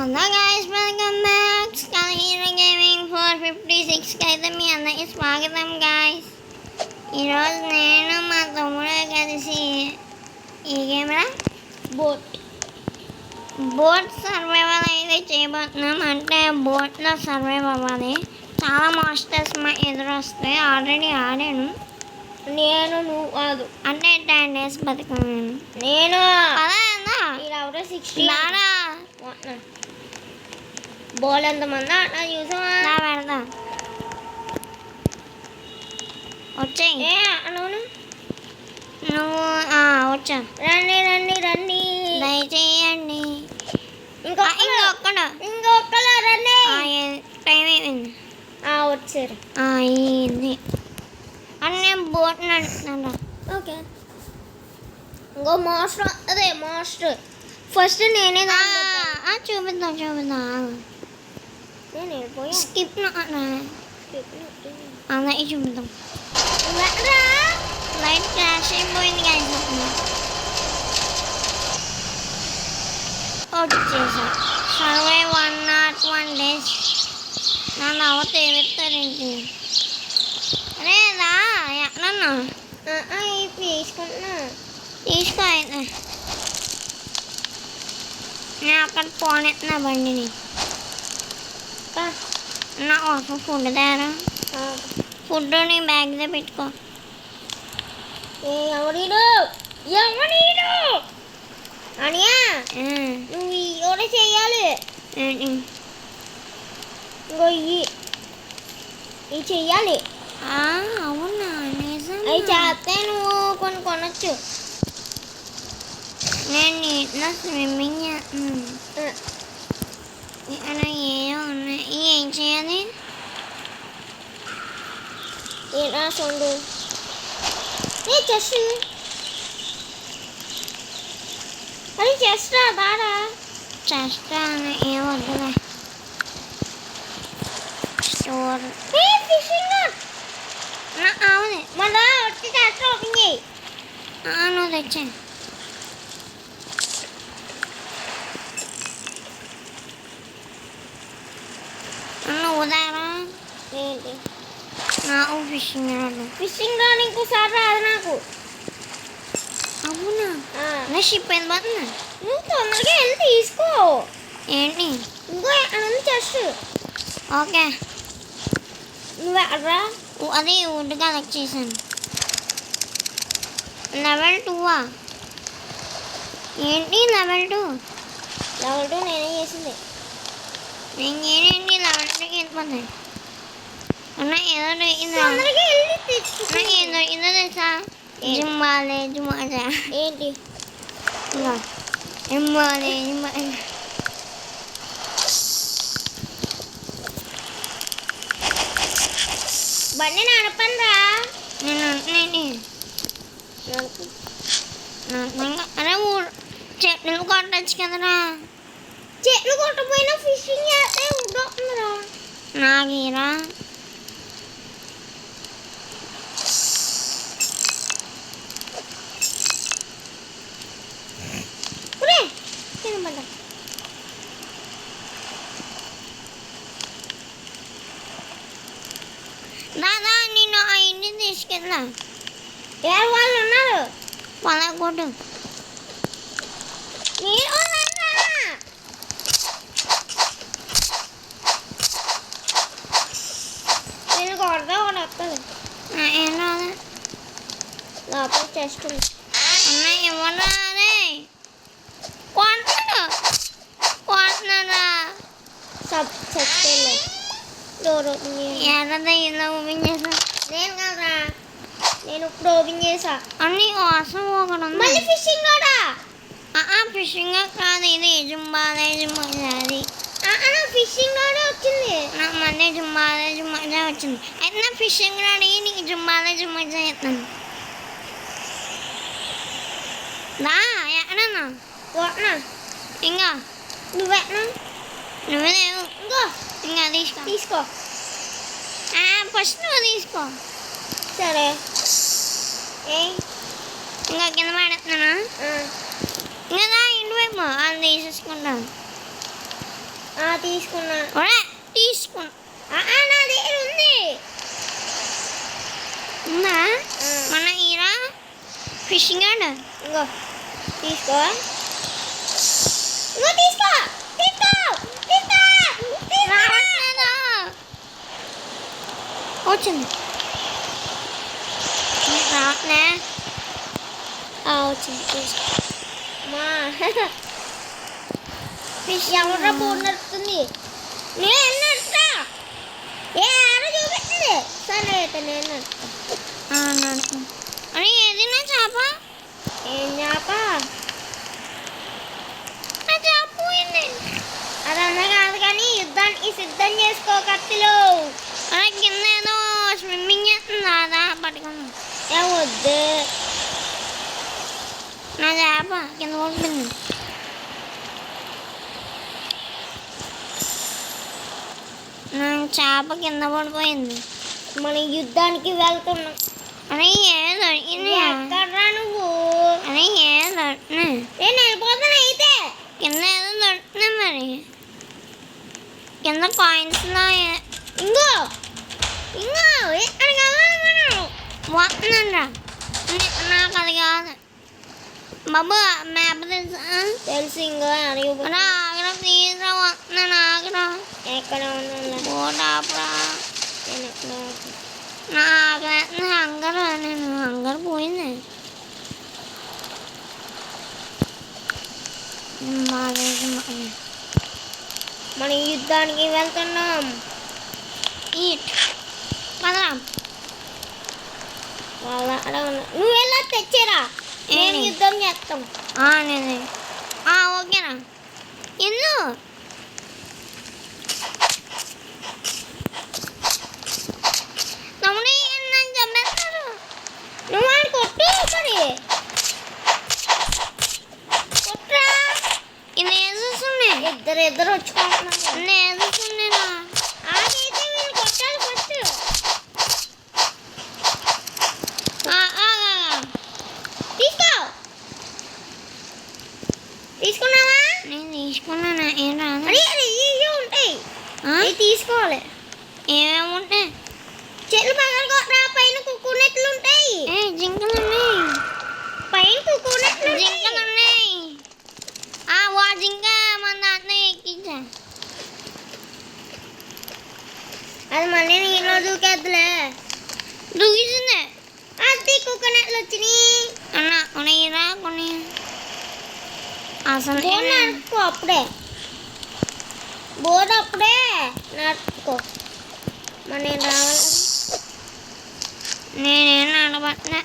Hello guys, welcome back skull hero gaming 456కి అయితే మీ అందరికీ స్వాగతం గైస్. ఈరోజు నేను మా తమ్ముడు కలిసి ఈ గేమ్లో బోట్ సర్వైవల్ అయితే చేయబోతున్నాం. అంటే బోట్లో సర్వైవ్ అవ్వాలి. చాలా మాస్టర్స్ మా ఎదురు వస్తాయి. ఆల్రెడీ ఆడాను నువ్వు కాదు అంటే 10 days బతికాను నేను అలా ఇలా 60 నానా బాల్ ఎంతమంది అట్లా చూసావా నా పెడతా వచ్చాయి నువ్వు నువ్వు వచ్చా రండి రండి రండి దయచేయండి. ఇంకొకరు రండి టైం అయిపోయింది. వచ్చారు అయింది అని నేను బోట్ నడుపుతాను. ఓకే ఇంకో మాస్టర్ అదే మాస్టర్ ఫస్ట్ నేనే చూపిద్దాం నేను వెళ్ళిపోయా స్కిప్ అందరికి చూపిద్దాం. లైట్ క్రాష్ అయిపోయింది కానీ వచ్చేసా సర్వే 101 days. నన్ను అవత ఏమిస్తారేంటి? అరే రా ఎక్కడన్నా తీసుకుంటున్నా తీసుకో అయితే. నేను అక్కడ పోనెత్తున్నా బండిని. నా కోసం ఫుడ్ తయారా. ఫుడ్ నీ బ్యాగ్లో పెట్టుకో. ఎవడీడు అనియా నువ్వు ఎవడో చెయ్యాలి. ఇంకో ఇవి చెయ్యాలి. అవునా నిజం? అవి చేస్తే నువ్వు కొన్ని కొనొచ్చు. నేను నీటిలో స్విమ్మింగ్ చేస్తున్నాను. ఇక్కడ ఏదో ఉన్నాయి. ఏం చేయాలి? ఏనా సౌండ్ చెస్ట్ అది చేస్తా బాడా చేస్తా ఏం వద్దులే. స్టోర్ అవును మళ్ళా వచ్చి చేస్తా ఓపెన్ చేయి. నువ్వు తెచ్చా. నువ్వు దారా ఏంటి నాకు ఫిషింగ్ రాదు. ఫిషింగ్ రాని ఇంకోసారి రాదు నాకు. అవునా? నా షిప్ వెళ్ళిపోతున్నా. నువ్వు తొందరగా వెళ్ళి తీసుకో. ఏంటి? ఇంకో ఎక్కడ ఉంది చెస్ట్. ఓకే నువ్వు ఎక్కడరా? అది వుడ్ కలెక్ట్ చేశాను. లెవెల్ 2 ఏంటి లెవెల్ 2? లెవెల్ 2 నేనే చేసింది. నేను ఏంటి లెవెల్ 2కి వెళ్ళిపోతాయి. అన్న ఏదో తొందరగా వెళ్ళి తెచ్చుకో. ఏదో తెలుసా? జుమ్మాలే జుమ్మాజా ఏంటి జుమ్మాలే బండి నడపండ్రా. నేను అరే చెట్లు కొట్టచ్చు కదరా. చెట్లు కొట్టపోయినా ఫిషింగ్ చేస్తే ఉండవుతుందిరా. నాగీరా దాదా నిన్ను ఆ ఇంటిని తీసుకెళ్ళా. ఎవరు వాళ్ళు ఉన్నారు? వాళ్ళ కొట్టు. మీరు నేను కొడతా ఒకటి వస్తుంది. ఏం రాదా? లోపల చెస్ట్ ఉంది. అన్న ఇవ్వరా? అదే కొడుతున్నాడా? చచ్చిపోయింది. డోర్ ఓపెన్ చేయండి. ఎర్రదా ఇలా ఓపెన్ చేసా? నేను కదా నేను ఇప్పుడు ఓపెన్ చేసా. అన్ని కోసం ఒకడు ఉంది. మళ్ళీ ఫిషింగ్ కూడా ఫిషింగ్ కాదు, ఇది జుంబాలే జుమ్మాది. ఫిషింగ్ కూడా వచ్చింది. నాకు మళ్ళీ జుంబాలే జుమ్మజా వచ్చింది. అయితే నా ఫిషింగ్ అడిగి నీకు జుంబాలే జుమ్మజా చెప్తాను. దా ఎక్కడన్నా కొట్టనా ఇంకా నువ్వెట్టనా నువ్వు లేవు. ఇంకో ఇంకా తీసుకో. ఫస్ట్ నువ్వు తీసుకో. సరే ఇంకా కింద పడేస్తున్నానా? ఇంకా ఇంటి వైపు అది తీసేసుకుంటా. తీసుకున్నా. ఒరే తీసుకున్నా. నా దగ్గర ఉంది. ఉందా మన ఈరా ఫిషింగ్ ఆడ. ఇంకో తీసుకో. ఇంకో తీసుకో తీసుకో తీసుకో. రావట్లేదా? వచ్చింది. రావట్లే. వచ్చింది. తీసుకో. మా ఫిష్ ఎవరా బోర్డు నడుపుతుంది? నేను నడుపుతా. ఆడ చూపిస్తుంది. సరే అయితే నేను నడుపుతా. నడుపు. అని ఏది నా చేప? ఏం చేప? నా చేప పోయింది. అదన్నా కాదు కానీ యుద్ధానికి సిద్ధం చేసుకో కత్తిలో. అరే కింద ఏదో స్విమ్మింగ్ చేస్తుంది అదా పట్టుకున్నాం. వద్దు. నా చేప కింద పడిపోయింది. నా చేప కింద పడిపోయింది. మనం యుద్ధానికి వెళ్తున్నాం. అరే ఏదో ఎక్కడ్రా నువ్వు? అరే ఏదో నేను వెళ్ళిపోతాను అయితే. కింద ఏదో దొరుకుతుంది మరి. కింద కాయిన్స్లో ఇంకో ఇంకో అని కావాలనుకున్నాను. వస్తుందండ్రా. నాకు అది కాదు బాబు. మ్యాప్ తెలుసా? తెలుసు. ఇంకో అడిగి ఆగ్రా ప్లీజ్ రా. వస్తున్నాను ఆగ్రా. ఎక్కడ ఉన్నా బోట్ ఆపరా. నేను ఎక్కడ నా ఆగ్రా హంగర్. నేను హంగర్ పోయింది. మనం యుద్ధానికి వెళ్తున్నాం. ఈట్ పదరా. వాళ్ళ అలా ఉన్నా. నువ్వు ఎలా తెచ్చారా? మేము యుద్ధం చేస్తాం. నేను ఓకేనా? ఇల్లు తమ్ముడు నన్ను చంపేస్తారు. నువ్వు అని కొట్టు మరి. కొట్రా. ఇది వేసేస్తుంది. ఇద్దరు వచ్చుకుంటున్నారు. వేసేస్తుండేనా? ఆగైతే వీళ్ళు కొట్టాలి ఫస్ట్. తీసుకో. తీసుకున్నావా? నేను తీసుకున్నాను. ఏం రాదు. అరే ఇవి ఉంటాయి. ఇవి తీసుకోవాలి. ఏమేమి ఉంటాయి? చెట్లు పగలు కొట్టరా. పైన కుక్కునెట్లు ఉంటాయి. జింకలు ఉన్నాయి. పైన కుక్కునెట్లు జింకలు ఉన్నాయి. వా జింక మన దాంట్లో ఎక్కించా. అది మళ్ళీ నీళ్ళు దూకేద్దులే. దూకింది. అది కుక్కునెట్లు వచ్చినాయి. కొనిరా కొని. అసలు బోర్డు నడుపుకో అప్పుడే. బోర్డు అప్పుడే నడుపుకో. మన రావాలి. నేనేం నడబట్లే.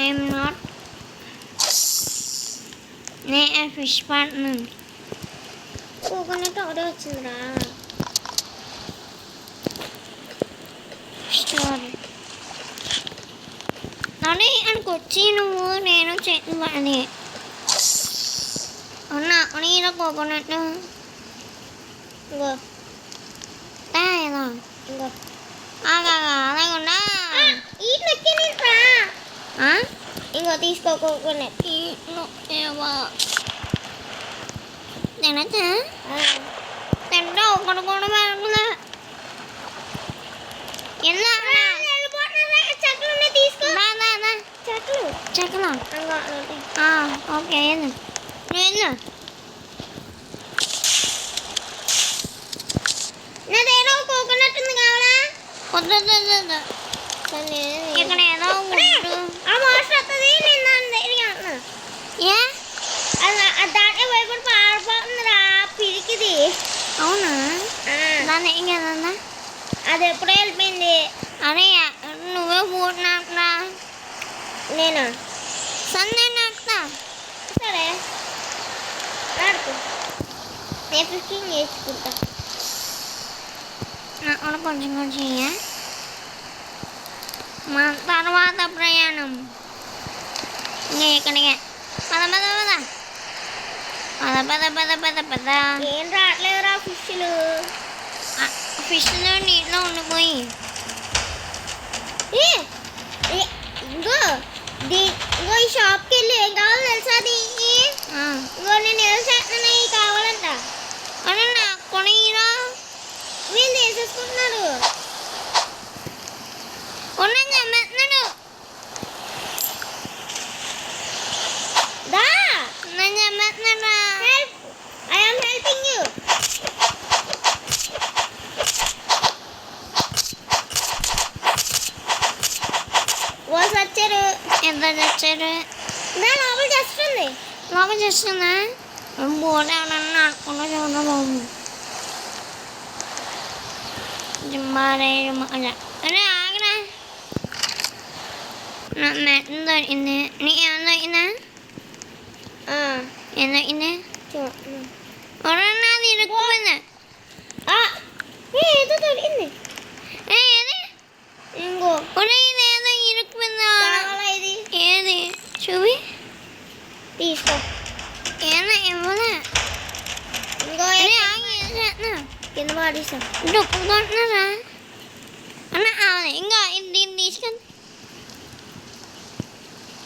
I'm not. నేను ఫిష్ పడుతున్నాను. కోకోనట్ ఒకటే వచ్చిందిరా. స్టోరీ నాని అక్కడికి వచ్చి నువ్వు నేను చేతి పడి ఉన్నా నీలో కోకోనట్ ఇంకో ఏదో ఇంకో అలాగుండా ఇంకో తీసుకో కోకోనట్. తినచ్చా? తింటా ఒకటి కూడా పెరగలే. చెట్లు ఉన్నాయి తీసుకో. చెట్లు చెక్కలా ఓకే వెళ్ళు. నువ్వు వెళ్ళు. నా దగ్గర కోకోనట్ ఉంది కావాలా? వద్దు. ఇక్కడ ఏదో ఆ వాటర్ వస్తుంది. నేను దాని దగ్గరికి వెళ్తున్నా. ఏ అది దాంట్లో భయపడి పారిపోతుందిరా పిరికిది. అవునా? దాన్ని ఏం కదన్నా? అది ఎప్పుడో వెళ్ళిపోయింది. అరే నువ్వే పోతున్నా. నేనా? సందే నాకుతా. సరే నడుపు. నేను ఫిషింగ్ నేర్చుకుంటా. నాకు కూడా కొంచెం చెయ్య. మా తర్వాత ప్రయాణం ఇక్కడికే. పద. ఏం రావట్లేదురా ఫిష్లు. ఫిష్లో నీటిలో ఉండిపోయి. ఇంకో ఈ షాప్కి వెళ్ళి ఏం కావాలో తెలుసా? ఇంకో నేను ఏదో చేస్తున్నాయి కావాలంట. అరే నాకు చేసుకుంటున్నాడు. ఉన్నాను చంపేస్తున్నాడు. దా నన్ను చంపేస్తున్నాడు. Help, I am helping you. వాళ్ళు వచ్చారు. ఎంత తెచ్చారు? దా లోపల చేస్తుంది. లోపల చేస్తున్నా బోర్డు ఎవరన్నా ఆడకుండా చూడ బాబు. జిమ్మారే అరే ఆగరా. నా మెత్తం దొరికింది. నీకు ఏమైనా దొరికిందా? ఏం దొరికింది? నాది ఇరుక్కుపోయింది. ఏదో దొరికింది. ఏది? ఇంకో ఇదేదో ఇరుక్కుపోయిందా? కావాలా ఇది? ఏది చూపి. తీసుకో. ఏనా ఇవ్వలే. ఇంకో అరే ఆగి ఏం చేస్తున్నా? కింద పాడేసాం. డొక్కుకుంటున్నారా అన్న? అవును ఇంకా దీన్ని తీసుకెళ్ళి.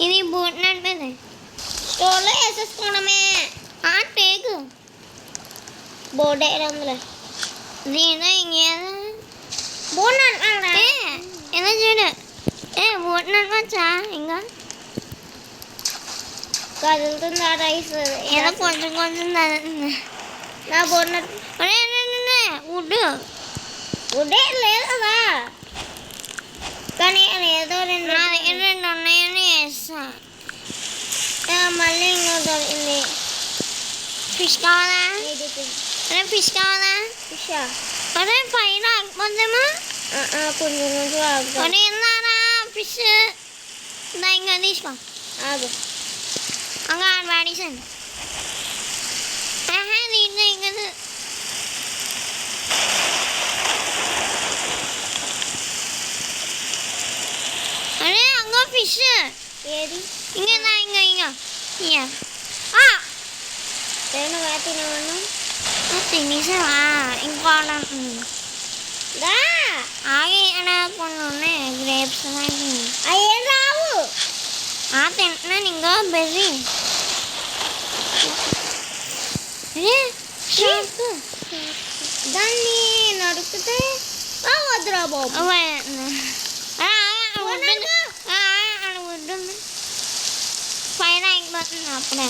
ఇది బూట్ నడిపేది. స్టోర్లో వేసేసుకోవడమే. టేకు బోర్డు అందులో దీంతో ఇంకేదో బోర్డు ఏదో చూడు. బూట్ నడపచ్చా? ఇంకా కదులుతుంది ఆ రైస్. ఏదో కొంచెం కొంచెం తగ్గుతుంది. నా బోర్డు ఉడ్డు ఉడే లేదు కదా, కానీ ఏదో రెండు నా దగ్గర 2 ఉన్నాయని వేస్తా. మళ్ళీ ఇంకో దొరికింది. ఫిష్ కావాలా? అరే ఫిష్ కావాలా? ఫిషా? అరే పైన ఆగిపోద్దేమో. కొంచెం కొంచెం ఆగుతాం. అరే ఎందారా ఫిష్ ఇంకా తీసుకో. ఆగు. ఇంకా ఆడ పాడేసాను. దీంట్లో ఇంకా అరే అంగో ఫిష్. ఏది? ఇంకా ఇయ్యా నేను తినేవాడు. తినేసావా? ఇంకో దా ఆగి అక్కడ కొన్ని ఉన్నాయి గ్రేప్స్. అయ్యేం రావు. తింటున్నాను ఇంకో బెర్రీ. దాన్ని నడుపుతే వద్దురా బాబు. ఉంటుంది పైన అయిపోతుంది అప్పుడే.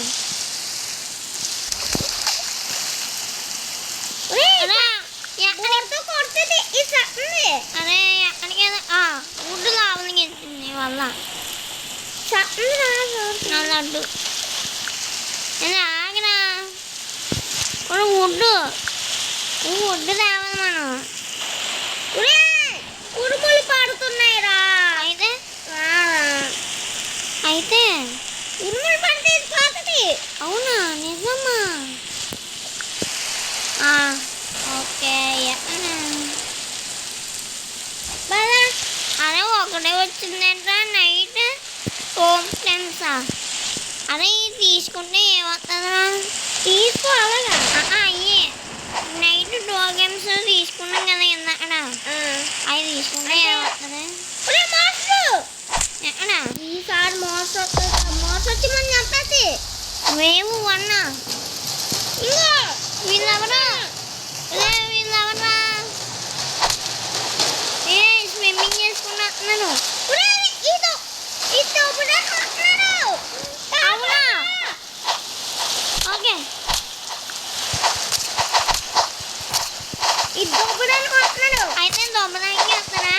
కొడుతుంది ఈ సత్తుంది. అరే ఎక్కడికి గుడ్డు లోపలికి వెళ్తుంది వల్ల సత్తుంది నా లడ్డు. ఆగినా వుడ్డు తేవాలి మనం. ఉరుములు పడుతున్నాయి రా. అయితే ఉరుములు పడితే పోతుంది. అవునా? నిజమా? ఓకే. అరే ఒకటే వచ్చిందంట నైట్ హోమ్ ఫ్రెండ్సా. అరే ఇది తీసుకుంటే ఏమవుతుందా? తీసుకోవాలా? అయ్యే నైట్ 2 గేమ్స్ తీసుకున్నాం కదా ఇందాక. అవి తీసుకుంటే ఏమవుతుంది? ఎక్కడ ఈసారి మోస వచ్చి మనం చెప్పేసి వేవు 1. ఇంకో వీళ్ళెవరా? స్విమ్మింగ్ చేసుకున్నాను. అవునా? ఓకే. అయితే దొబ్బడానికి వస్తారా?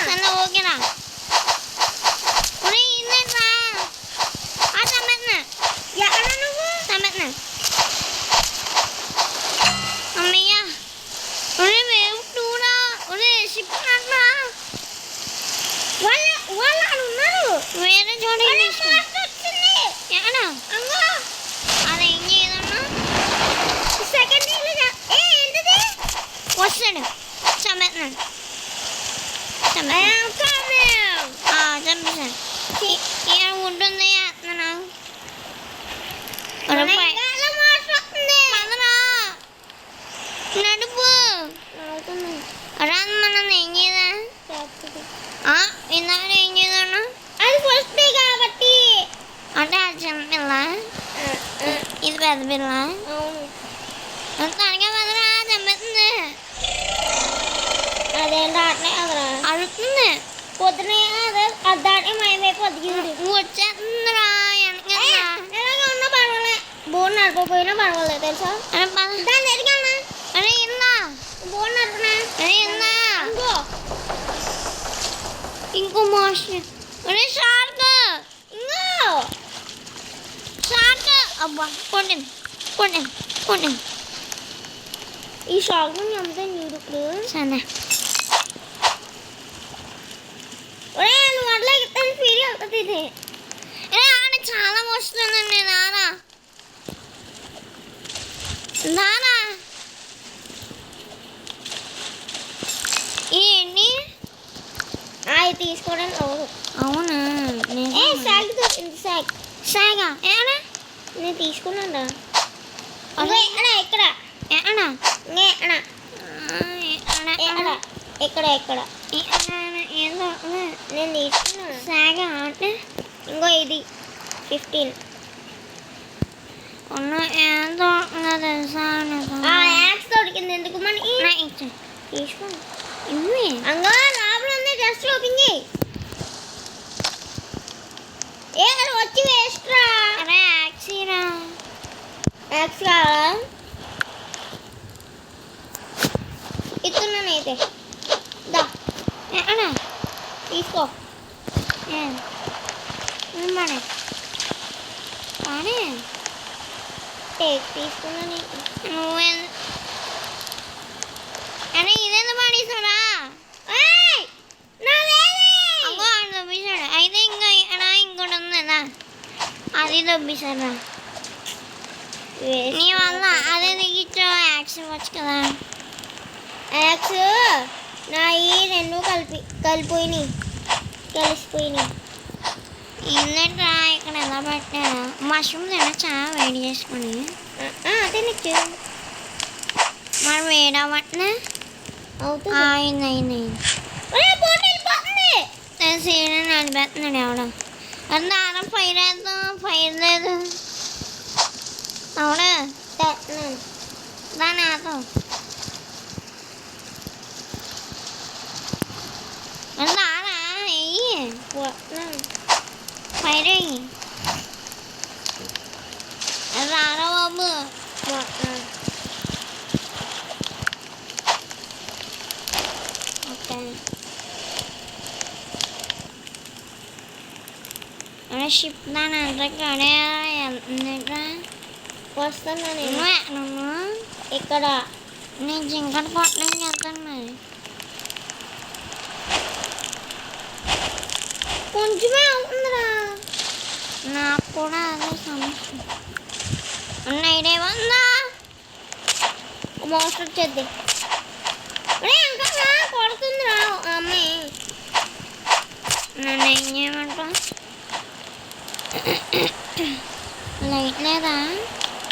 సరే ఓకేనా? ఏంటంటా చంపేస్తున్నా. ఎక్కడ నువ్వు? చంపేస్తున్నా. అమ్మయ్యా వేవ్ 2రా. షిప్ అన్నా వాళ్ళు ఉన్నారు. వేరే చోట వచ్చింది. ఎక్కడ? అది ఏం చేయదన్నా? సెకండ్ ఏంటిది? వస్తాడు. చంపేస్తున్నాడు. చంపేసాను. ఇక్కడ ఉంటుంది వేస్తున్నాను. నడుపు రాదు. మనం ఏం చేద్దా? ఇందాక ఏం చేద్దాను? అది ఫస్ట్ డే కాబట్టి. అంటే అది చిన్న పిల్ల, ఇది పెద్ద పిల్ల. అవును. తనగా వదరా చంపేస్తుంది. వచ్చేస్తుంది పొద్దునే అద్దాటే మాయమైపోద్ది చూడు వచ్చేస్తుందిరా ఎలాగ ఉన్నా పర్వాలే బోన్ నడపపోయినా పర్వాలేదు తెలుసా దాన్ని ఎదిగానా అరే ఇందా బోన్ నడపనా అరే ఇందా ఇంకో ఇంకో మోషన్ అరే షార్క్ ఇంకో షార్క్ అబ్బా కొట్టండి ఈ షాక్ నుండి అమ్ముతాను చూడు ఇప్పుడు సరే ఒరే నువ్వు అట్లా ఇస్తాను ఫీల్ అవుతుంది ఇది ఏ ఆడ చాలా వస్తుందండి నానా ఏంటి అవి తీసుకోవడానికి అవ్వదు అవునా ఏ సాగ్ దొరికింది సాగ్ సాగా ఏనా నేను తీసుకున్నాను అదే అన్నా ఇక్కడ ఏనా ఎక్కడ ఏదో నేను తీసుకున్నాను సాగా అంటే ఇంకో ఇది 15 ఏదో తెలుసా యాక్స్ దొరికింది ఎందుకు మనకి తీసుకోండి ఇవి అంగా లోపల ఉంది జస్ట్ ఓపెన్ చేయి ఏ అది వచ్చి వేస్ట్ రా అరే యాక్సీరా యాక్స్ కావాలా ఇస్తున్నాను అయితే దా ఏనా తీసుకో మరి తీసుకున్నాను నువ్వు అరే ఇదేంత పాడేసాడా అగో ఆడు దొబ్బేశాడు అయితే ఇంకా ఇంకోటి ఉందా అది దొబ్బేశాడా నీ వల్ల అదే దిగిచ్చో యాక్స్ ఇవ్వచ్చు కదా యాక్స్ నా ఈ రెండు కలిసిపోయినాయి ఏంటంటే ఇక్కడ ఎలా పెట్టారు మష్రూమ్ తినచ్చా వేడి చేసుకొని తినచ్చు మరి వేడి అవ్వట్లే అవుతుంది అయింది సీడీ నడిపేస్తున్నాడు ఎవడో అది దారం ఫైర్ వేద్దాం ఫైర్ లేదు అవునా దాని ఆతం అది దారా వెయ్యి ఫైర్ వెయ్యి అది రారా బాబు ఓకే షిప్ దాని అంతకడే వెళ్తుందిట్రా వస్తున్నా నేను నువ్వు ఇక్కడ నేను జింకలు కొట్టడానికి వెళ్తాను మరి కొంచెమే అవుతుందిరా నాకు కూడా అదే సమస్య ఐడియా ఉందా మోస్ట్ వచ్చేద్ది ఇంకా కొడుతుందిరా అమ్మాయి నన్ను ఏం చేయమంటా లైట్ లేదా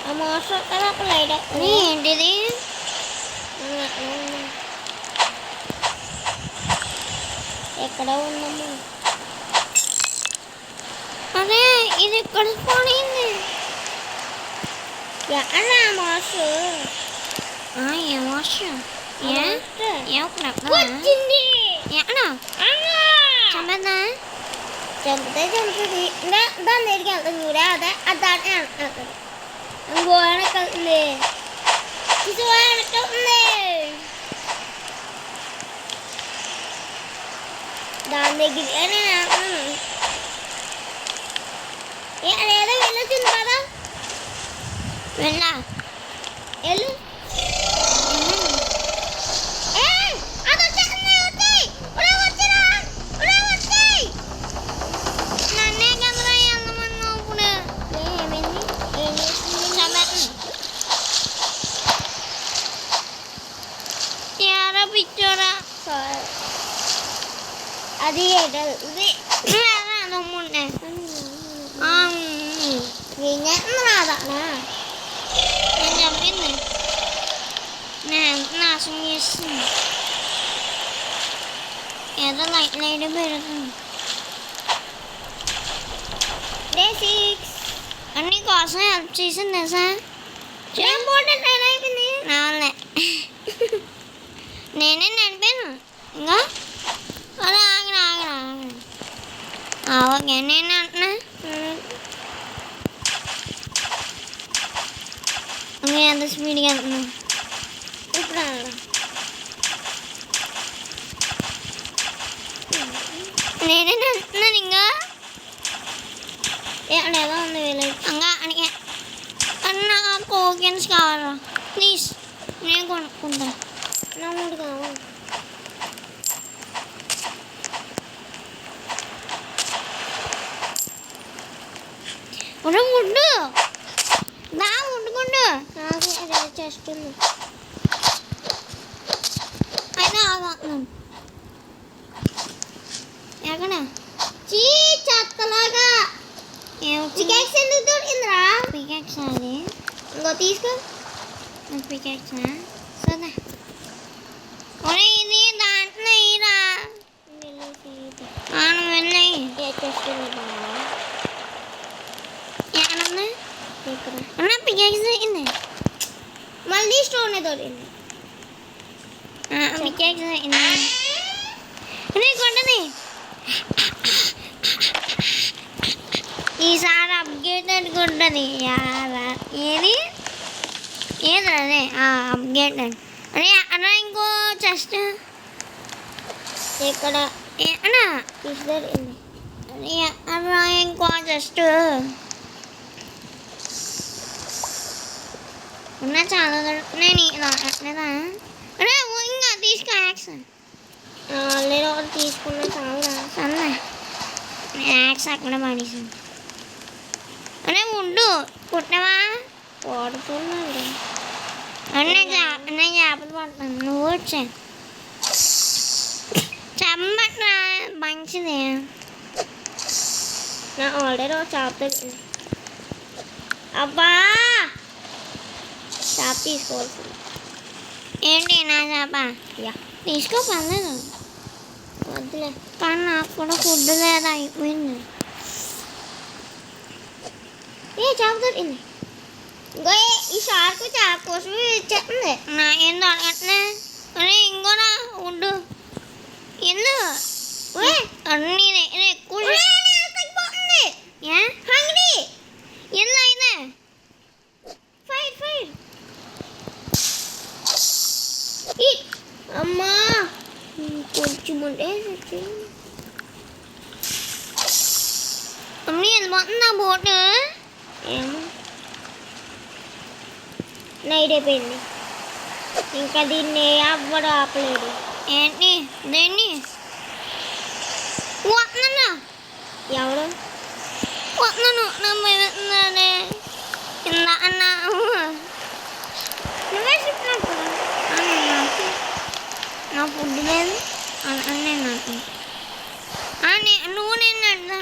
ఆ మోస్ట్ వస్తుంది అప్పుడు లైట్ ఏంటిది ఎక్కడ ఉందమ్మా అదే ఇది ఎక్కడ పోయింది అన్నా మోస్ట్ ఏమోసం వచ్చింది చంపేద్దా చంపుతుంది దాని దగ్గరికి వెళ్తాను చూడే అదే అది దాటి వెళ్తుంది ఇంకో వెనక్కి వెళ్తుంది వెనక్కి వెళ్తుంది దాని దగ్గరికి నేను వెళ్తున్నాను అదేదో వెళ్ళొచ్చింది కదా వెళ్ళా వెళ్ళు నన్నే కదరా వెళ్ళమన్నావు ఇప్పుడు యారా పిచ్చోరా అది నమ్ముండే రాదా నేను చెప్పింది నేను నాశనం చేస్తుంది ఏదో లైట్ లైట్ పెడుతుంది డే 6 అన్ని కోసం హెల్ప్ చేసింది సార్ అయిపోయింది నా వల్లే నేనే నడిపాను ఇంకా అలా నేనే నడుతున్నాను ఇంకా ఎలా ఉంది విలేజ్ ఇంకా అడిగే అన్న కోకెన్స్ కావాలా ప్లీజ్ నేను కొనుక్కుంటా నా మూడు కావాలి ముడ్డు దా ముట్టుకుండు నాకు అదే చెస్ట్ ఉంది అయితే ఆగుతున్నాను ఎక్కడ చీ చెత్తలాగా పికాక్స్ ఎందుకు దొరికిందిరా పికాక్స్ అది ఇంకో తీసుకో పికాక్స్ సరే ఒరే ఇది దాంట్లో ఇరా అవును వెళ్ళాయి చెస్ట్ ఉంది ఎక్కడన్నా ఇక్కడ అన్న పికాక్స్ అయింది మళ్ళీ స్టోన్ దొరికింది పికాక్స్ అయింది రే కొండది ఈసారి అప్డేటెడ్ ఉంటుంది యారా ఏది ఏది అదే అప్డేటెడ్ అరే అన్న ఇంకో చెస్ట్ ఇక్కడ అన్నా ఫిష్ దొరికింది అన్న ఇంకో చెస్ట్ ఉన్న చాలా దొరుకుతున్నాయి ఇలా ఎట్లేదా అరే ఇంకా తీసుకో యాక్స్ ఆల్రెడీ ఒకటి తీసుకున్నా చాలా సరే యాక్స్ అక్కడ పడేసాను అరే ఉండు పుట్టినవా వాడుతున్నాడు అన్న చేపలు పడతాను నువ్వు వచ్చా చెప్పట్రా మంచిది నా ఆల్రెడీ ఒక చేప దొరికింది అబ్బా చేప తీసుకోవాల్సింది ఏంటి నా చేప యా తీసుకో పర్లేదు వద్దులే కానీ నాకు కూడా ఫుడ్ లేదా అయిపోయింది ఏ చేప దొరికింది ఇంకో ఈ షార్క్ చేప కోసం ఇచ్చేస్తుంది నా ఏం దొరకట్లే అరే ఇంకోనా ఉండు ఎందు అన్నీ ఎక్కువ తగ్గిపోతుంది ఏ హంగ్రీ ఎందు అయితే ఫైర్ ఫైర్ అమ్మా కొంచెం ఉంటే అన్నీ వెళ్ళిపోతుందా బోటు ఏమో నైట్ అయిపోయింది ఇంకా దీన్ని ఎవ్వడు ఆపలేడు ఏంటి దేన్ని వస్తున్నాను ఎవడు వస్తున్నాను నా భయస్తున్నానే ఇందా అన్న నువ్వే చెప్పినట్టు నా ఫుడ్ లేదు అన్నీ నాకు నువ్వు నేను అడ్డా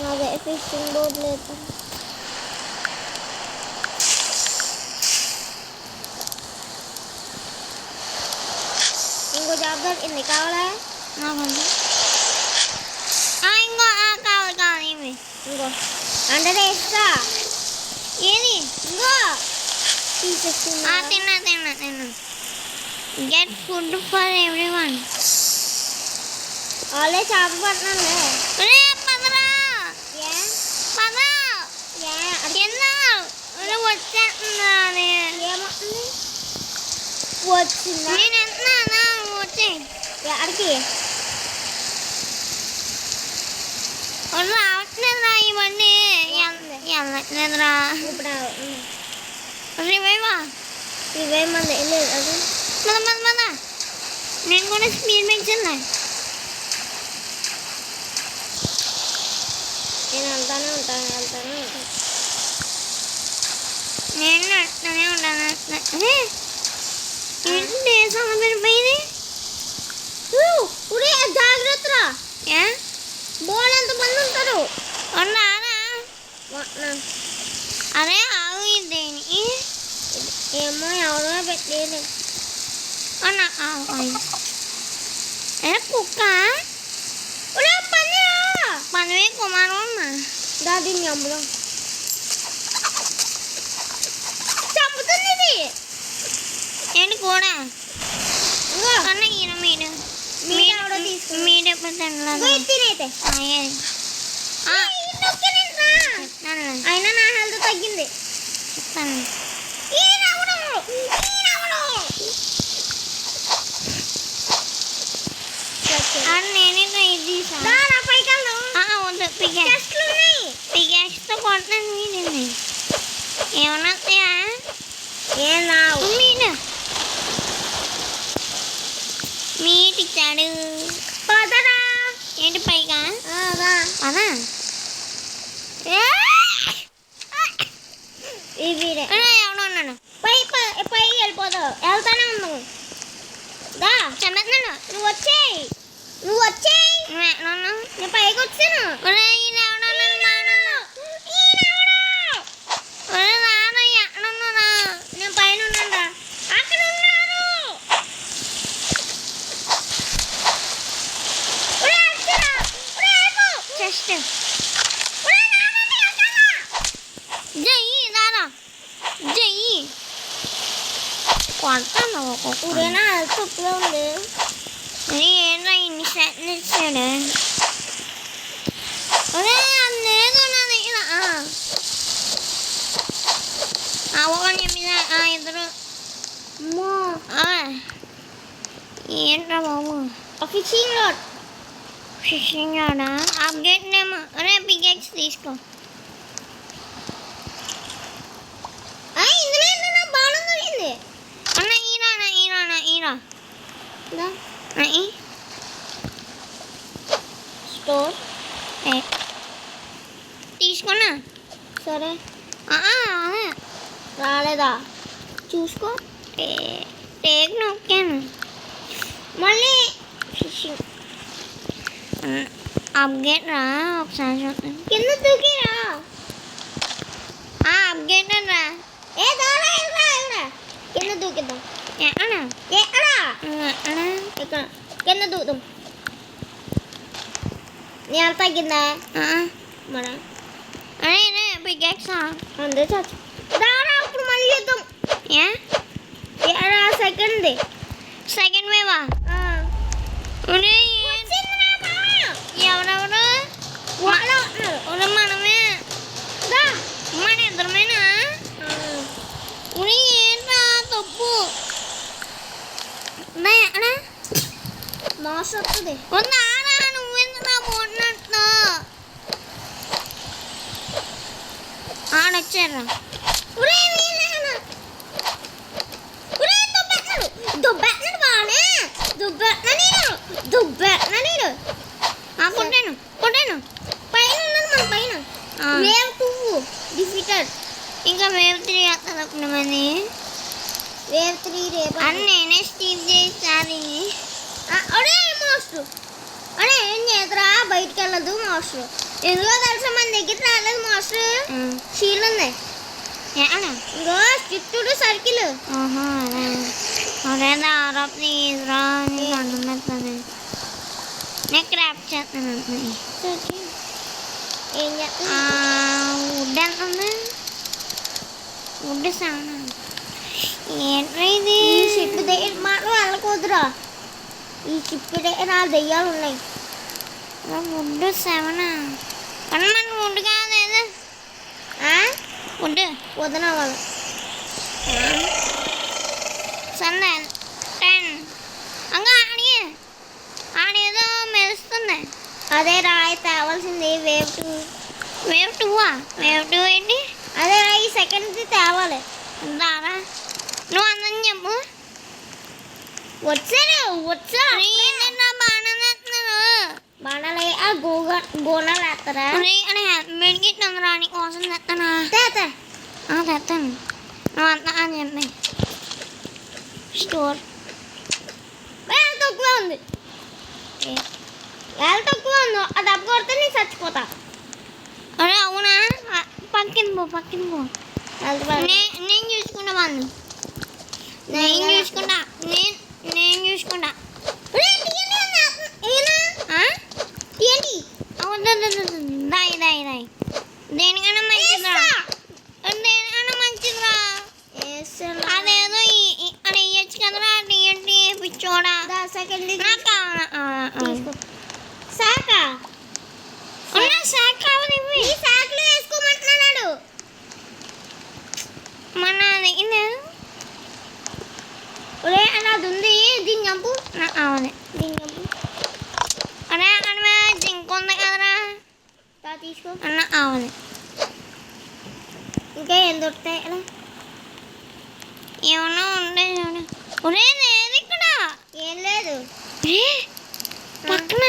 అదే ఫిషింగ్ బోర్డ్ లేదు ఇంకో జాబ్ దొరికింది కావాలా నాకు ఇంకో కావాలి ఇవి ఇంకో అంటే ఇస్తా ఏది ఇంకో తీసేస్తున్నా తిన్నా get food for every one వాళ్ళే చేప పడుతున్నానులే రే పదరా ఏ పద ఏ కింద వచ్చేస్తున్నా ఏమవుతుంది వచ్చిందా నేను వెళ్తున్నా వచ్చే ఎక్కడికి రావట్లేదురా ఈ బండి వెళ్ళట్లేదురా ఇప్పుడు రివైవా ఇవేమంది లేదు అది మద నేను కూడా స్పీడ్ పెంచిందా నేను వెళ్తానే ఉంటాను నేను నడుస్తూనే ఉంటాను అదే ఏంటి చాలా పెరిపోయింది ఉరే జాగ్రత్తరా ఏ బోల్ ఎంతమంది ఉంటారు ఉన్నారా అరే ఆగు దేనికి ఏమో ఎవరో పెట్టలేదు అన్నా ఏ కుక్క ఉరే పని మనమే కుమారం అమ్మా దాది అమ్ములో చంపుతుంది ఇది ఏంటి కూడా ఇంకో అన్న ఈయన మీడు మీడు ఎవడో తీసుకున్నాడు. మీడు ఎప్పుడు తినలేదు తినైతే అయినా నా హెల్త్ తగ్గింది చెప్తాను నేనే ట్రై చేశాను కొడతాను మీదండి ఏమన్నా వస్తాయా ఏం రావు మీడు మీట్ ఇచ్చాడు పదరా ఏంటి పైగా రా. అదా ఇవిడే ఎవడో ఉన్నాడు పై పై వెళ్ళిపోతావు వెళ్తానే ఉన్నావు దా చెమ్మేస్తున్నాడు నువ్వు వచ్చేయి నేను పైకి వచ్చాను నేను పైన ఉన్నాను అక్కడ ఉన్నారు చెస్ట్ జయ్యి దాదా జయ్యి కొడతాను ఒక్కొక్క ఇదేనా తప్పుగా ఉంది ఏంట్రా ఇన్ని సెట్లు ఇచ్చాడు అదే అది లేదు నాది ఒకటి మీద ఇద్దరు అమ్మో ఏంట్రా బాబు ఫిషింగ్ రాడ్ ఫిషింగ్ రాడా అప్డేట్ నేమ్ అరే పికెక్స్ తీసుకో ఇందులో ఏంటన్నా బాణం దొరికింది అన్న ఈరా దా ఈ స్టోర్ తీసుకున్నా సరే అదే రాలేదా చూసుకో టేక్ నొక్కాను మళ్ళీ ఫిషింగ్ అప్డేట్ రా ఒకసారి చూస్తాను కింద దూకిరా అప్డేట్ రా దారా ఎల్రా కింద దూకిద్దాం ఎక్కడ ఇక్కడ కింద దూకుదాం నేను తగ్గిందా మన అరే పికెక్స్ అందరూ చచ్చు దారా అప్పుడు మళ్ళీ చూద్దాం సెకండ్ వేవా ఎవరెవరు మనమే మన ఇద్దరమేనా ఏంట్రా తప్పు మాస్ వస్తుంది ఉన్నారా నువ్వెందుకు పోన్నట్టు ఆడొచ్చారా కొట్టాను పైన ఉన్నది మన పైన వేవ్ 2 డిఫీటెడ్ ఇంకా వేవ్ 3 వస్తుంది మంది వేవ్ 3 రేపు అని నేనే స్టీవ్ చేసారి అడే మాస్టర్ అడే ఏం చేద్దరా బయటికి వెళ్ళదు మాస్టర్ ఎందులో తెలుసా మన దగ్గర రాలేదు మాస్టర్ షీల్ ఉంది ఇంకో చుట్టూ సర్కిల్ అరే దారా ప్లీజ్ రా నీకు అన్నం పెడతాను నేను క్రాఫ్ట్ చేస్తాను ఏం చేస్తా వుడ్ ఎంత ఉంది వుడ్ సానా ఏంట్రా ఇది ఈ షిప్ దగ్గర మాత్రం వెళ్ళకూడదురా ఈ షిప్ దగ్గర నా దెయ్యాలు ఉన్నాయి వుడ్ 7 కానీ మన వుడ్ కాదు ఏదో వుడ్ వదన వాళ్ళు సందే 10 అంగా ఆడేదో మెరుస్తుంది అదే రాయి తేవాల్సింది వేవ్ 2 వేవ్ 2 ఏంటి అదే రాయి సెకండ్ది తేవాలి దారా నువ్వు అందరం చెప్పు వచ్చా బాణాలు ఆ గోనాలు వేస్తారా హెల్మెట్ గిట్ రాని కోసం తెస్తానా తెస్తాను నువ్వు అంతా అని చెప్పి స్టోర్ తక్కువ ఉంది తక్కువ ఉంది అది అప్పు కొడితే నేను చచ్చిపోతా అరే అవునా పక్కన పో నేను చూసుకుంటా వాళ్ళు నేను చూసుకుంటా దాయి దేనికైనా మంచిదిరా అదేదో అది ఇయ్యచ్చు కదరా టీఎన్టీ పిచ్చోడా నాకు కావాలి శాఖ కావాలి వేసుకోమంటున్నాడు మన ఒరే అది ఉంది దీన్ని చంపు నాకు కావాలి దీన్ని చంపు అరే అక్కడ జింక్ ఉంది కదరా తీసుకో అన్న కావాలి ఇంకా ఏం దొరుకుతాయి అలా ఏమన్నా ఉండే చూడు. ఒరే లేదు ఇక్కడ. ఏం లేదు పక్కన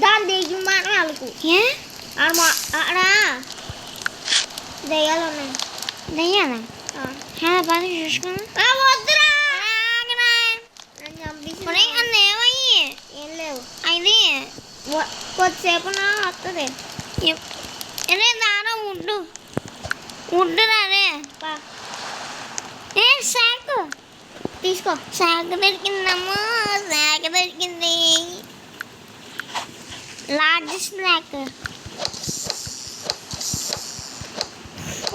దాని దిగి మాట వాళ్ళకు ఏ ఆడ దయ్యాలు ఉన్నాయి. దయ్యాలా? పది చూసుకున్నా. వద్దురా ఒరే అన్న ఏమయ్యి? ఏం లేవు. అది కొద్దిసేపు వస్తుంది. అరే దారా ఉడ్డు రారే. ఏ శాఖ తీసుకో. శాఖ దొరికిందమ్మా. శాఖ దొరికింది. లార్జెస్ట్ శాఖ.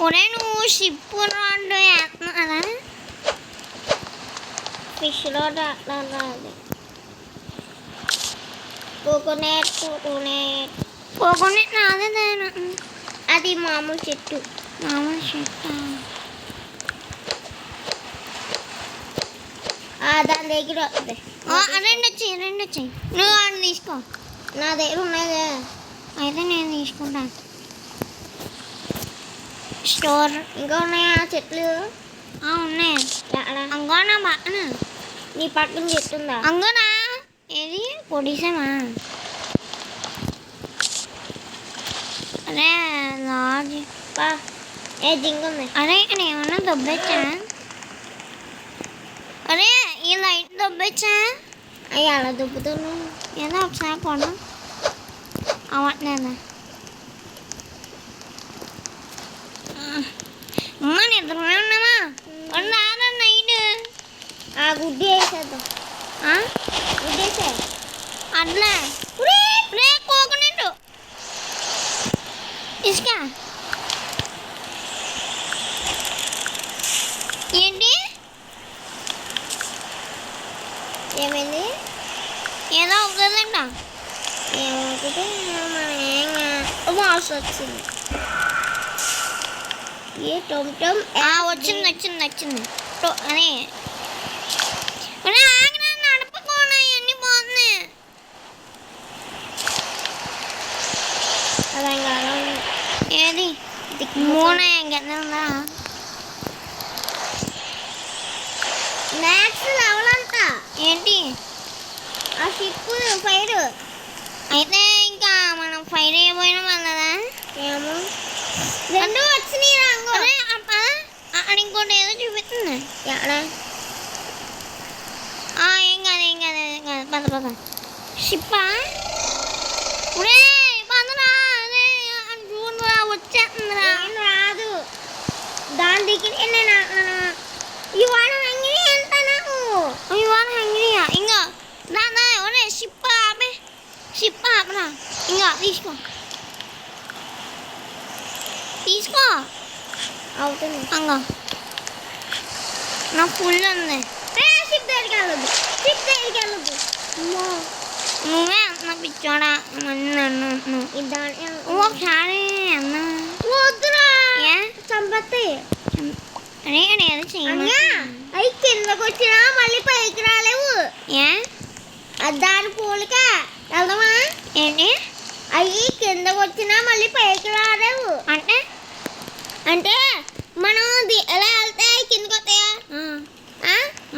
ఒరే నువ్వు షిప్ రాడు వేస్తున్నారా? ఫిష్ రోడ్ అట్లా రాదు. కోకోనట్ నాదే దాని. అది మామూలు చెట్టు. మామూలు చెట్టు. దాని దగ్గర వస్తుంది. రెండు వచ్చాయి. నువ్వు ఆడ తీసుకో. నా దగ్గర ఉన్నదే. అయితే నేను తీసుకుంటాను. స్టోర్ ఇంకా ఉన్నాయా చెట్లు? ఉన్నాయి. అంగోనా బాగా. నీ పక్కన చెట్టు ఉందా? అంగోనా ఏది పొడిసామా? అరే లార్జ్ ఏ జింక ఉంది. అరే ఇక్కడ ఏమన్నా దొబ్బచ్చా? అరే ఈ లైట్ దొబ్బచ్చా? అయ్యి అలా దుబ్బుతున్నావు. ఏదో ఒకసారి కొను. అవట్లేదా? అమ్మ నిద్రమే ఉన్నావా? రాదా నైట్? గుడ్డి వేసేద్దాం. గుడ్డి వేసే అట్లా కోకోనట్ ఇసుక ఏంటి? ఏమైంది? ఏదో అవుతుందంట. ఏమవుతుంది? మాస్ వచ్చింది. ఏ టొమ్ వచ్చింది అని ఆగినా నడపకోనా ఇవన్నీ పోతున్నాయి. ఏది మూనా ఎంగదా? మ్యాక్స్ లెవెలంట. ఏంటి ఆ షిప్ ఫైర్. అయితే ఇంకా మనం ఫైర్ అయిపోయినా వాళ్ళదా? ఏమో రెండు వచ్చినాయి. అక్కడ ఇంకోటి ఏదో చూపిస్తుంది. ఏం కాదు పద షిప్పా? పదరా చూడరా వచ్చేస్తుందిరా. రాదు దాని దగ్గర నేను ఇవాళ హంగిరి ఎంత నాకు. ఇవాళ హంగిరియా? ఇంకా దాదా ఒరే షిప్ ఆపరా. ఇంకా తీసుకో అవుతుంది. అంగా నా ఫుల్ ఉంది. షిప్ దగ్గరికి వెళ్ళదు. నువ్వే అన్న పిచ్చోడా. ఒకసారి అన్న వద్దురా చంపత్తాయి. అరే ఏదో చెయ్యి. అవి కిందకు వచ్చినా మళ్ళీ పైకి రాలేవు. దాని పూలక వెళ్దామా? ఏంటి? అవి కిందకు వచ్చినా మళ్ళీ పైకి రాలేవు. అంటే మనం ఎలా వెళ్తే కిందకు వస్తాయా?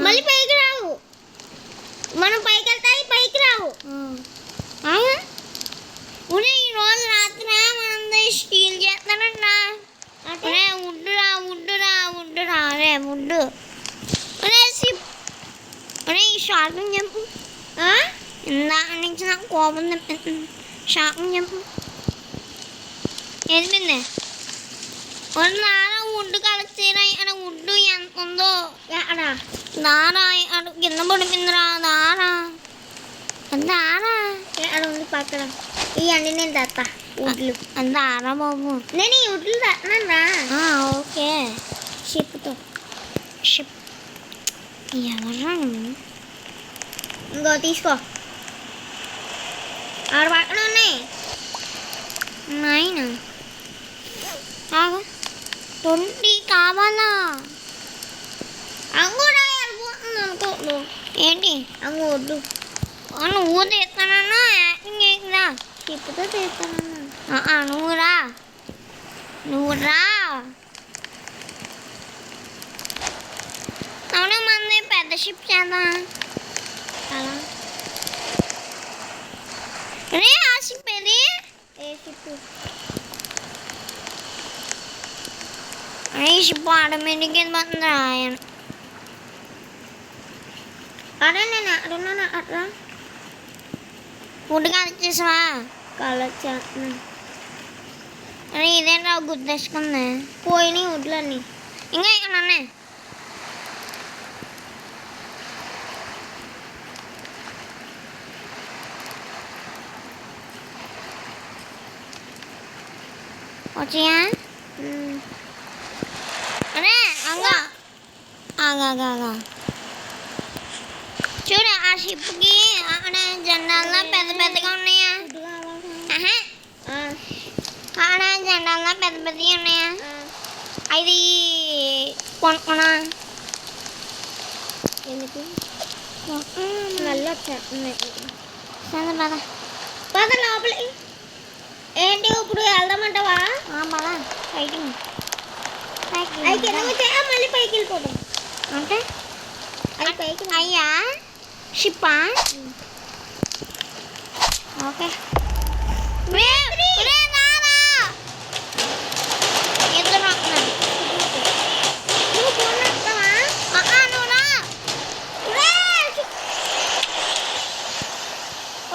మళ్ళీ పైకి రావు. మనం పైకి వెళ్తాయి పైకి రావు. ఈ రోజు రాత్రి మనందరూ స్టీల్ చేస్తానంట. అరే ఉడ్డురా అరే ఉడ్డు. అరే ఈ షార్ట్ని చెప్పు. ఇందాక నుంచి నాకు కోపం తెప్పిస్తుంది. షార్ట్ని చెప్పు. ఏదిపింది? నారా ఉడ్డు కలెక్ట్ అక్కడ ఉడ్డు ఎంత ఉందో దారా అడు కింద పడిపోయిందిరా. దారా ఉంది పక్కన. ఇవన్నీ నేను తెస్తా ఉడ్లు. దారా బాబు నేను ఈ ఉడ్లు తెస్తున్నాను రా. ఓకే షిప్తో ఎవరా? ఇంకో తీసుకో. ఆడ పక్కన ఉన్నాయి. నాయనా 20 కావాలా? అంగూరా వెళ్ళిపోతుంది అనుకో. ఏంటి అంగూడ్లు నువ్వు తీస్తానన్నా యాక్టింగ్ చేసిందా? షిప్తో తీస్తానన్నా. నువ్వురా నువ్వు రా. అవును మంది పెద్ద షిప్ చేద్దాం. అలా రే ఆ షిప్ ఏది? ఏ షిప్? ఈ షిప్ ఆటోమేటిక్గా వెళ్ళిపోతుందిరా. అరే నేను అడున్నాను అట్లా ఫుడ్ కలిచేసావా? కలొచ్చేస్తున్నాను. అరే ఇదేంట్రా గుర్తేసుకుంది. పోయినాయి వడ్లన్నీ. ఇంకా ఇక్కడ ఉన్నాయి. వచ్చాయా? అరే అంగా ఆగా చూడు ఆ షిప్కి అక్కడ జెండాల్లో పెద్ద పెద్దగా ఉన్నాయా? ఆడ జెండాల్లో పెద్ద పెద్దగా ఉన్నాయా? అది కొనుక్కున్నా. ఎందుకు మళ్ళీ వచ్చేస్తున్నాయి. సరే పద పద లోపలికి. ఏంటి ఇప్పుడు వెళ్దామంటావా? పద పైకి అయితే మళ్ళీ పైకి వెళ్ళిపోతాం. అంటే అది పైకి అయ్యా షిప్పా? ఓకే ఇద్దరు వస్తున్నాను. నువ్వు ఫోన్ వస్తావా? నువ్వు రా.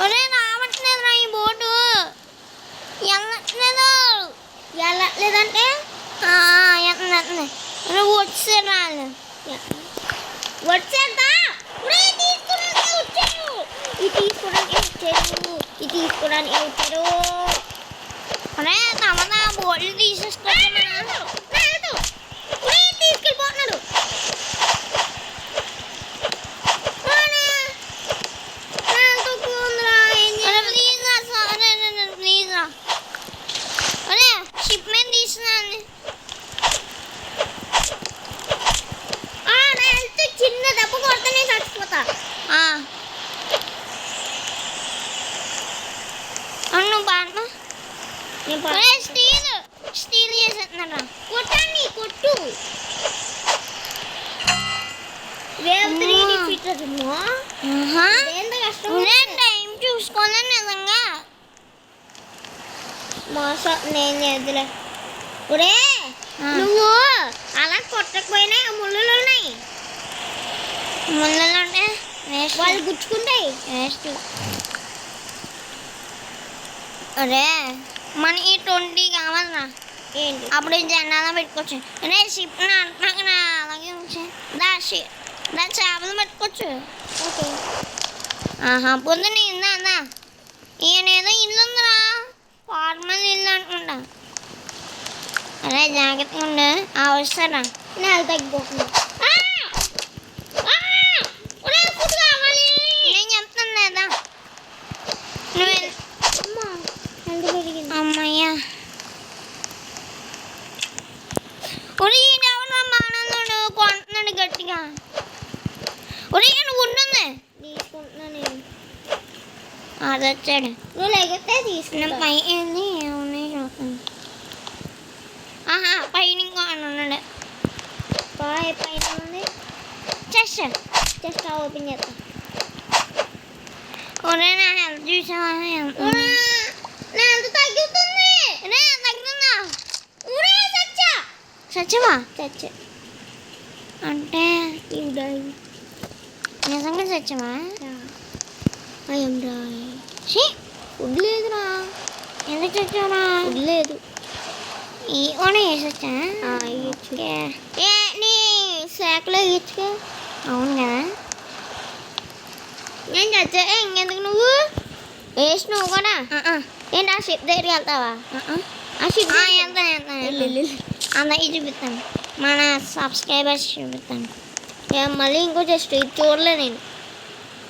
ఒరే రావట్లేదు రా ఈ బోటు. వెళ్ళట్లేదు. వెళ్ళలేదంటే వెళ్తుంది. నువ్వు వచ్చి రాదు. వచ్చేద్దా? తీసుకోవడానికి వచ్చారు. ఇది తీసుకోవడానికి వచ్చారు. ఇది తీసుకోవడానికి వచ్చారు. అరే తమదా బోట్లు తీసేసుకుంటున్నా. తీసుకెళ్ళిపోతున్నాడు. ప్లీజ్ రా. అరే షిప్ మీద తీస్తున్నాను. చిన్న దెబ్బ కొడితేనే చచ్చిపోతా. నువ్వు బాగా స్టీల్ చేసేస్తున్నారా? కొట్టండి కొట్టు. వేవ్ 3 డిఫీటర్ ఎంత కష్టం. టైం చూసుకోలే నిజంగా. మోసం నేను చేద్దులే. ఒరే నువ్వు అలా కొట్టకపోయినా ముళ్ళులు ఉన్నాయి. ముళ్ళలు అంటే వాళ్ళు గుచ్చుకుంటాయి. వేస్ట్. అరే మన ఈ 20 కావాలరా. ఏంటి అప్పుడు జెండాలో పెట్టుకోవచ్చు. అరే షిప్ అంటున్నా అలాగే ఉంచే. దా చేపలు పెట్టుకోవచ్చు. ఓకే. పొద్దున్న ఇందా ఈయనేదో ఇల్లు ఉందిరా. ఫార్మల్ ఇల్లు అనుకుంటా. అరే జాగ్రత్తగా ఉండు. వస్తారా? నెల తగ్గిపోతుంది. నేను చెప్తాను లేదా నువ్వు అమ్మయ్యా. ఒరే ఎవరు మానవుడు కొంటున్నాడు గట్టిగా. ఒరే నువ్వు ఉంటుంది. తీసుకుంటున్నా నేను. అది వచ్చాడు. నువ్వు లేకపోతే తీసుకున్నా. పై ఏంది ఏమున్నాయి చూస్తాను. పైన ఇంకో ఉన్నాడు. పైన ఉంది. చెస్ట్ ఓపెన్ చేస్తా. ఒరే నా హెల్త్ చూసావా? నా హెల్త్ తగ్గుతుంది. తగ్గుతుందా? చచ్చవా? అంటే నిజంగా చచ్చవా? వదిలేదురా. ఎందుకు చచ్చావురా? వదిలేదు. ఈ కూడా వేసొచ్చా? నీ శాఖలో ఇచ్చుకో. అవును కదా. నేను చచ్చా. ఇంకెందుకు నువ్వు వేసి నువ్వు కూడా ఏంటి ఆ షిప్ దగ్గరికి వెళ్తావా? ఆ షిప్ వెళ్తాను. అందరికి చూపిస్తాను. మన సబ్స్క్రైబర్స్ చూపిస్తాను. మళ్ళీ ఇంకో జస్ట్ ఇది చూడలే నేను.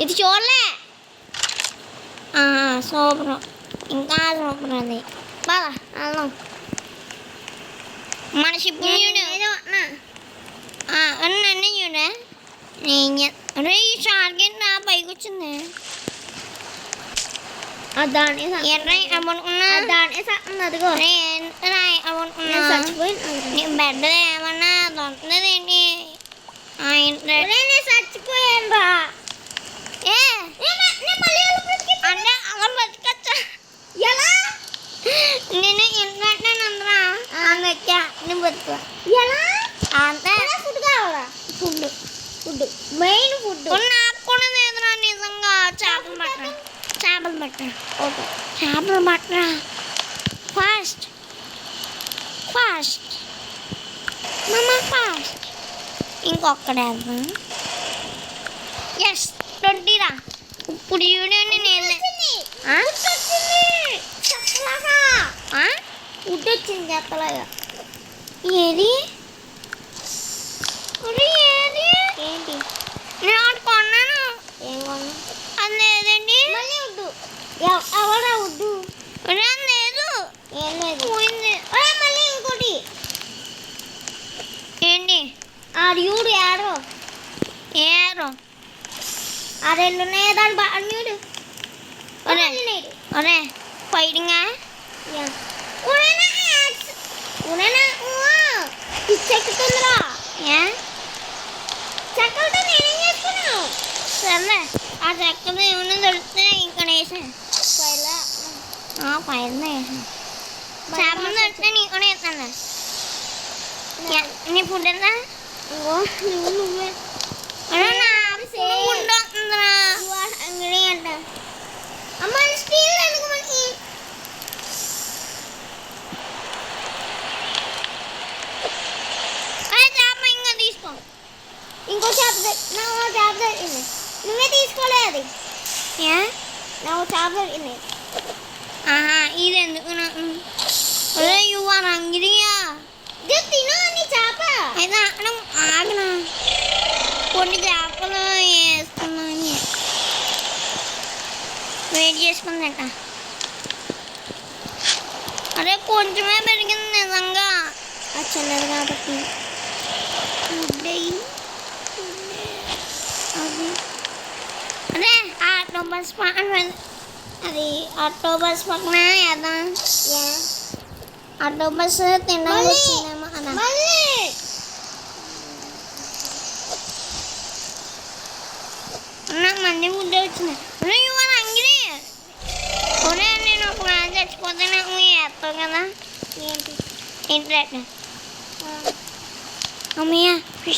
ఇది చూడలే. సూపర్. ఇంకా సూపర్ అది. బాగా వెళ్దాం. మన షిప్ చూడు. అన్నీ చూడే. రే ఈ షార్క్ ఏంటి నా పైకి వచ్చింది. దాన్ని ఎర్ర అమ్ముకున్నా దాన్ని అదిగో. అనుకున్నా నేను చచ్చిపోయినా నీ బెడ్ ఏమన్నా దొరుకుతుంది ఏంటి ఇంటర్నెట్ నేను చచ్చిపోయాను రా ఏ నేను మళ్ళీ ఎలా బ్రతికేది? అంటే అలా బతకచ్చా ఎలా నేను ఇంటర్నెట్ అందరా అందుకే నేను బతుకు ఎలా అంతే ఫుడ్ కావాలా ఫుడ్ ఫుడ్ మెయిన్ ఫుడ్ నాకు కూడా లేదురా నిజంగా చేపలు పట్టరా చేపలు పట్టరా ఓకే చేపలు పట్టరా ఫాస్ట్ ఫాస్ట్ మమ్మ ఫాస్ట్ ఇంకొక్కడేద్దాం ఎస్ 20 రా ఇప్పుడు చూడండి నేను ఆ? చెప్పలాగా ఆ? ఫుడ్ వచ్చింది చెప్పలాగా ఏది ఒరే, ఏది ఏంటి నేను ఒకటి కొన్నాను ఏం కొన్నా అది లేదండి మళ్ళీ వద్దు ఎవరా వద్దు ఒరే, అది లేదు ఏం లేదు పోయింది ఒరే, మళ్ళీ ఇంకోటి ఏంటి ఆడు యారో ఏరో ఆ రెండు ఉన్నాయి దాని బాడు ఒరే ఒరే ఫైటింగా పిచ్చెక్కుతుందిరా ఏ చెక్కలతో నేనేం చేసుకున్నావు సర్లే ఆ చెక్కలు ఏమైనా దొరికితే ఇక్కడ వేసా పైన వేసా చేపలు దొరికితే నీ కూడా వేస్తాను నీ ఫుడ్ ఎంత నువ్వే ఫుడ్ వస్తుందిరా అంగడి అంట అమ్మ స్టీల్ ఎందుకు మనకి చేప ఇంకా తీసుకో ఇంకో చేప నా చేప దొరికింది నువ్వే తీసుకోలే అది ఏ నా చేప దొరికింది ఇది ఎందుకు నాకు యు ఆర్ హంగ్రీయా తిను నీ చేప అయితే అక్కడ ఆగిన కొన్ని చేపలు వేసుకున్నాను వెయిట్ చేసుకుందట అరే కొంచెమే పెరిగింది నిజంగా అది చిన్నది కాబట్టి అరే ఆక్టోబస్ అది ఆక్టోబస్ పక్కన వేద్దాం ఆక్టోబస్ తినడం మళ్ళీ. వచ్చిందేమో అదా మళ్ళీ నాకు మంది ఫుడ్ వచ్చింది ఒరే యు ఆర్ హంగ్రీ ఒరే నేను ఒక చచ్చిపోతే నాకు వేస్తావు కదా ఏంటి ఇంటర్నెట్ అమ్మయ్య ఫిష్